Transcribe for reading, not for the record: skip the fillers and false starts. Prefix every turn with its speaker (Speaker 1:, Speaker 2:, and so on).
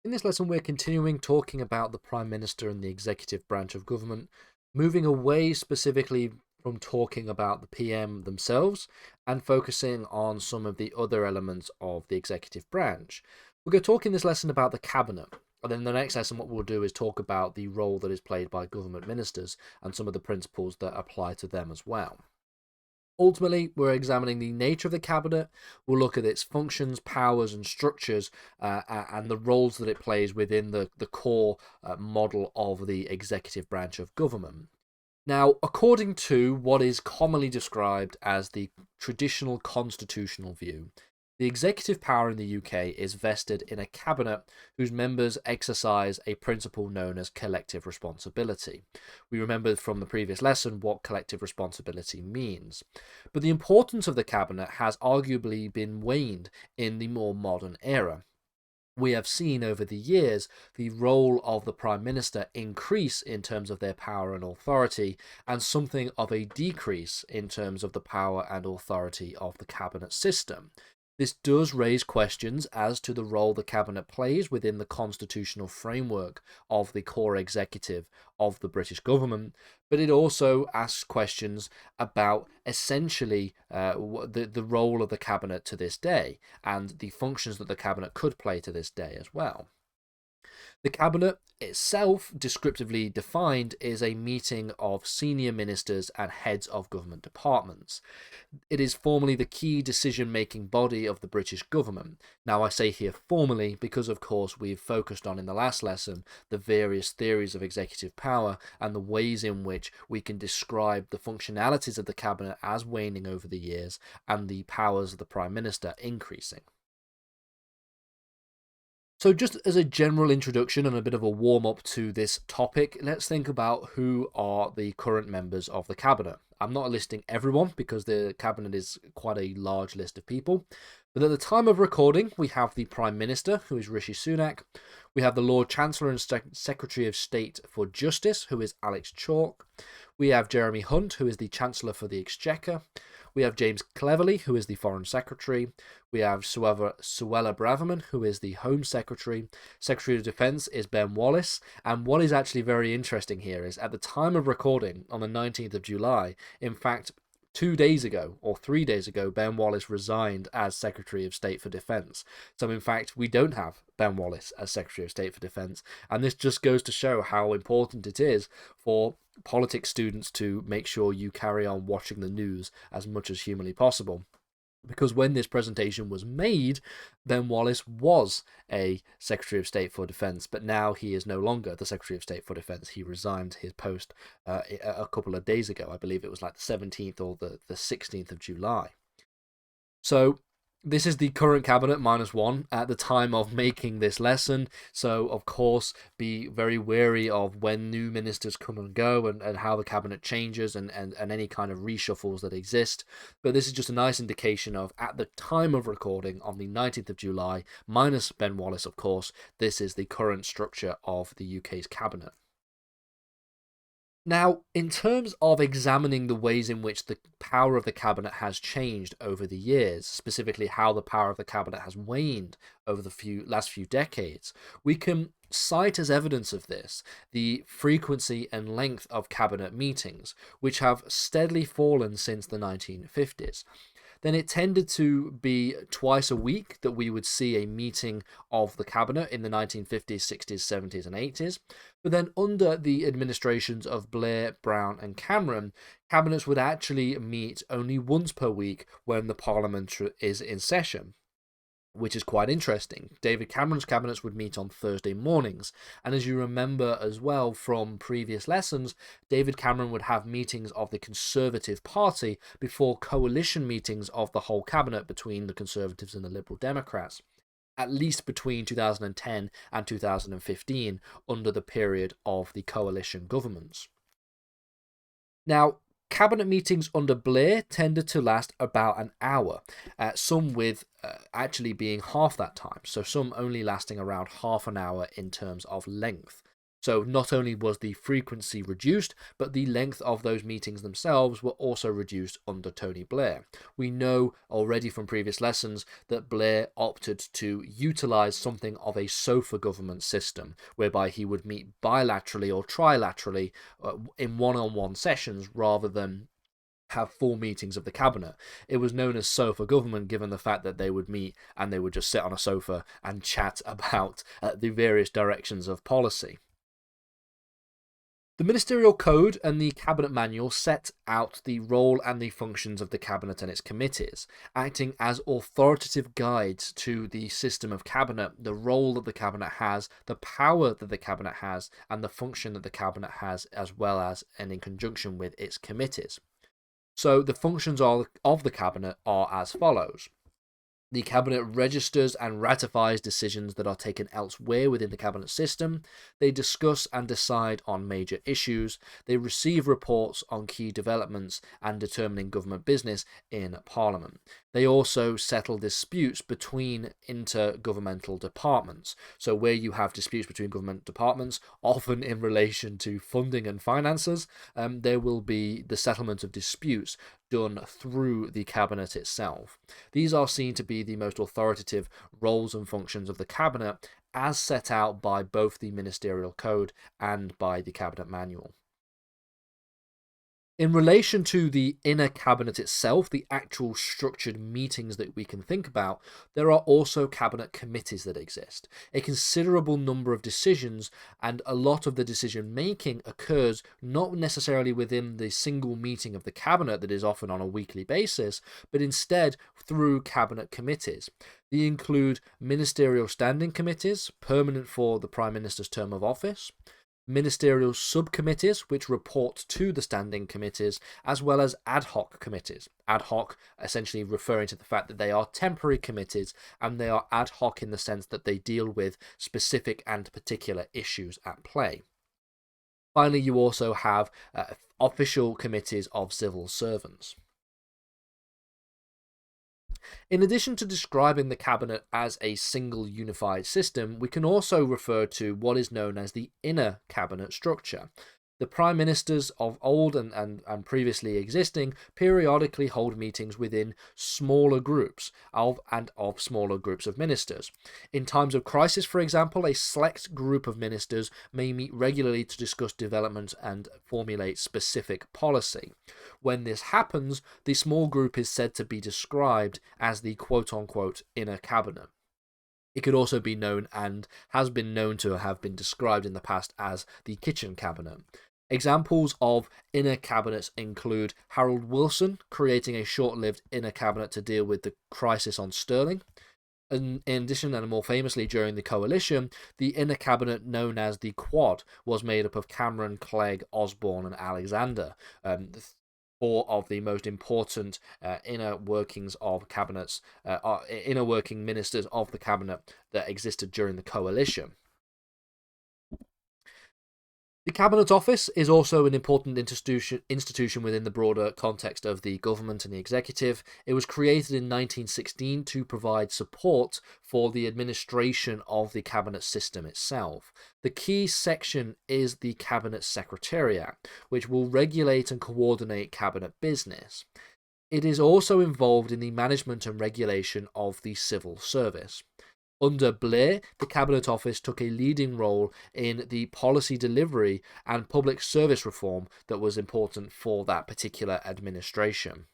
Speaker 1: In this lesson, we're continuing talking about the Prime Minister and the executive branch of government, moving away specifically from talking about the PM themselves and focusing on some of the other elements of the executive branch. We're going to talk in this lesson about the cabinet. And then the next lesson, what we'll do is talk about the role that is played by government ministers and some of the principles that apply to them as well. Ultimately, we're examining the nature of the cabinet. We'll look at its functions, powers, and structures, and the roles that it plays within the core model of the executive branch of government. Now, according to what is commonly described as the traditional constitutional view, the executive power in the UK is vested in a cabinet whose members exercise a principle known as collective responsibility. We remembered from the previous lesson what collective responsibility means. But the importance of the cabinet has arguably been waned in the more modern era. We have seen over the years the role of the Prime Minister increase in terms of their power and authority, and something of a decrease in terms of the power and authority of the cabinet system. This does raise questions as to the role the cabinet plays within the constitutional framework of the core executive of the British government, but it also asks questions about essentially the role of the cabinet to this day and the functions that the cabinet could play to this day as well. The cabinet itself, descriptively defined, is a meeting of senior ministers and heads of government departments. It is formally the key decision-making body of the British government. Now, I say here formally because, of course, we've focused on in the last lesson the various theories of executive power and the ways in which we can describe the functionalities of the cabinet as waning over the years and the powers of the Prime Minister increasing. So just as a general introduction and a bit of a warm-up to this topic, let's think about who are the current members of the cabinet. I'm not listing everyone because the cabinet is quite a large list of people. But at the time of recording, we have the Prime Minister, who is Rishi Sunak. We have the Lord Chancellor and Secretary of State for Justice, who is Alex Chalk. We have Jeremy Hunt, who is the Chancellor for the Exchequer. We have James Cleverly, who is the Foreign Secretary. We have Suella Braverman, who is the Home Secretary. Secretary of Defence is Ben Wallace. And what is actually very interesting here is at the time of recording, on the 19th of July, in fact, 2 days ago or 3 days ago, Ben Wallace resigned as Secretary of State for Defence. So, in fact, we don't have Ben Wallace as Secretary of State for Defence. And this just goes to show how important it is for politics students to make sure you carry on watching the news as much as humanly possible. Because when this presentation was made, Ben Wallace was a Secretary of State for Defence, but now he is no longer the Secretary of State for Defence. He resigned his post a couple of days ago. I believe it was like the 17th or the 16th of July. So this is the current cabinet -1 at the time of making this lesson. So, of course, be very wary of when new ministers come and go and how the cabinet changes and any kind of reshuffles that exist. But this is just a nice indication of, at the time of recording, on the 19th of July, minus Ben Wallace, of course, this is the current structure of the UK's cabinet. Now, in terms of examining the ways in which the power of the cabinet has changed over the years, specifically how the power of the cabinet has waned over the last few decades, we can cite as evidence of this the frequency and length of cabinet meetings, which have steadily fallen since the 1950s. Then it tended to be twice a week that we would see a meeting of the cabinet in the 1950s, 60s, 70s, and 80s. But then under the administrations of Blair, Brown, and Cameron, cabinets would actually meet only once per week when the parliament is in session, which is quite interesting. David Cameron's cabinets would meet on Thursday mornings, and as you remember as well from previous lessons, David Cameron would have meetings of the Conservative Party before coalition meetings of the whole cabinet between the Conservatives and the Liberal Democrats, at least between 2010 and 2015, under the period of the coalition governments. Now, cabinet meetings under Blair tended to last about an hour, some with actually being half that time, so some only lasting around half an hour in terms of length. So not only was the frequency reduced, but the length of those meetings themselves were also reduced under Tony Blair. We know already from previous lessons that Blair opted to utilize something of a sofa government system, whereby he would meet bilaterally or trilaterally in one-on-one sessions rather than have full meetings of the cabinet. It was known as sofa government given the fact that they would meet and they would just sit on a sofa and chat about the various directions of policy. The Ministerial Code and the Cabinet Manual set out the role and the functions of the Cabinet and its committees, acting as authoritative guides to the system of Cabinet, the role that the Cabinet has, the power that the Cabinet has, and the function that the Cabinet has, as well as and in conjunction with its committees. So the functions of the Cabinet are as follows. The Cabinet registers and ratifies decisions that are taken elsewhere within the Cabinet system. They discuss and decide on major issues. They receive reports on key developments and determining government business in Parliament. They also settle disputes between intergovernmental departments. So where you have disputes between government departments, often in relation to funding and finances, there will be the settlement of disputes done through the Cabinet itself. These are seen to be the most authoritative roles and functions of the Cabinet as set out by both the Ministerial Code and by the Cabinet Manual. In relation to the inner cabinet itself, the actual structured meetings that we can think about, there are also cabinet committees that exist. A considerable number of decisions and a lot of the decision making occurs not necessarily within the single meeting of the cabinet that is often on a weekly basis, but instead through cabinet committees. They include ministerial standing committees, permanent for the Prime Minister's term of office, ministerial subcommittees which report to the standing committees, as well as ad hoc committees. Ad hoc essentially referring to the fact that they are temporary committees and they are ad hoc in the sense that they deal with specific and particular issues at play. Finally, you also have official committees of civil servants. In addition to describing the cabinet as a single unified system, we can also refer to what is known as the inner cabinet structure. The prime ministers of old and previously existing periodically hold meetings within smaller groups of smaller groups of ministers. In times of crisis, for example, a select group of ministers may meet regularly to discuss development and formulate specific policy. When this happens, the small group is said to be described as the quote-unquote inner cabinet. It could also be known and has been known to have been described in the past as the kitchen cabinet. Examples of inner cabinets include Harold Wilson creating a short-lived inner cabinet to deal with the crisis on sterling. In addition, and more famously during the coalition, the inner cabinet known as the Quad was made up of Cameron, Clegg, Osborne and Alexander. Four of the most important inner workings of cabinets, inner working ministers of the cabinet that existed during the coalition. The Cabinet Office is also an important institution within the broader context of the government and the executive. It was created in 1916 to provide support for the administration of the cabinet system itself. The key section is the Cabinet Secretariat, which will regulate and coordinate cabinet business. It is also involved in the management and regulation of the civil service. Under Blair, the Cabinet Office took a leading role in the policy delivery and public service reform that was important for that particular administration.